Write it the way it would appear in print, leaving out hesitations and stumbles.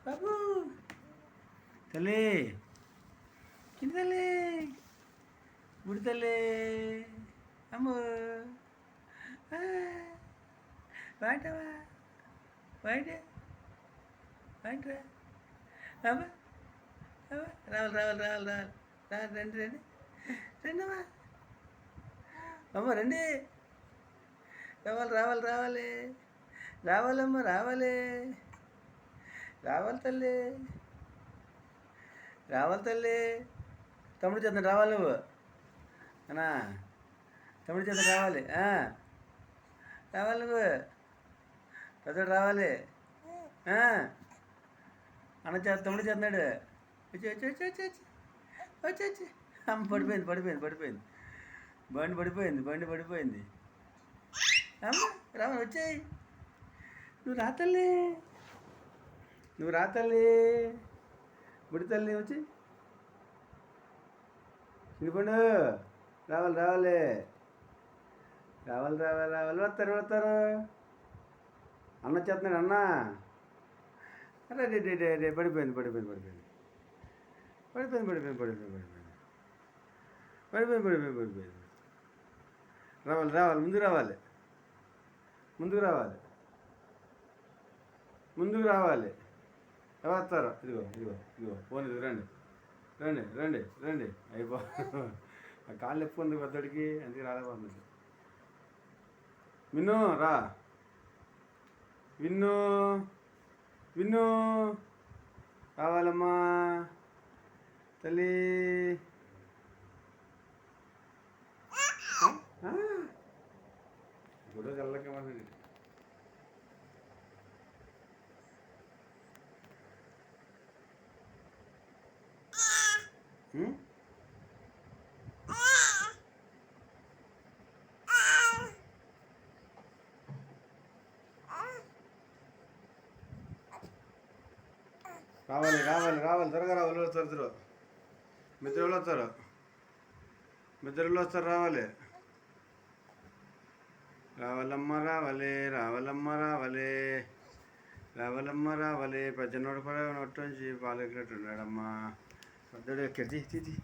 బాబు తల్లి కింది తల్లి గుడి తల్లి అమ్మో బయటవా బయట బయటరా అమ్మా రావాలి రావాలి రావాలి రావాలి రావాలి రండి రండి రండమ్మా అమ్మ రండి రావాలి రావాలి రావాలి రావాలమ్మా రావాలి రావాలి తల్లి రావాలి తల్లి తమ్ముడు చేత రావాలి నువ్వు అన్నా తమ్ముడు చేత రావాలి రావాలి నువ్వు పెద్దడు రావాలి అన్న చేత తమ్ముడు చేస్తున్నాడు వచ్చి వచ్చి వచ్చి వచ్చి వచ్చి వచ్చి వచ్చి అమ్మ పడిపోయింది పడిపోయింది పడిపోయింది బండి పడిపోయింది అమ్మ రావాలి వచ్చాయి నువ్వు రా తల్లి నువ్వు రా తల్లి గుడి తల్లి వచ్చి చిన్నపండు రావాలి రావాలి రావాలి రావాలి రావాలి వస్తారు వస్తారు అన్న చేస్తున్నాడు అన్న అరే రే పడిపోయింది పడిపోయింది పడిపోయింది పడిపోయింది పడిపోయింది పడిపోయింది పడిపోయింది పడిపోయింది పడిపోయింది పడిపోయింది రావాలి రావాలి ముందుకు రావాలి ముందుకు రావాలి ముందుకు రావాలి ఎవరు వస్తారు ఇదిగో ఇదిగో ఇదిగో ఫోన్ ఇది రండి రండి రండి రండి అయిపో ఆ కాళ్ళు ఎప్పుకుంది పెద్దడికి అందుకే రాలేకపోతుంది విన్ను రా విన్ను విన్ను రావాలమ్మా తల్లి గుడి చల్లకమండి రావాలి రావాలి రావాలి త్వరగా రావాలి వస్తారు ఇద్దరు మిత్రులు వస్తారు మిత్రులు వస్తారు రావాలి రావాలమ్మ రావాలి రావాలమ్మ రావాలి రావాలమ్మ రావాలి పెద్దనోడు కూడా నొట్టు నుంచి పాలు ఎక్కినట్టు ఉన్నాడమ్మా పెద్దోడు ఎక్కడి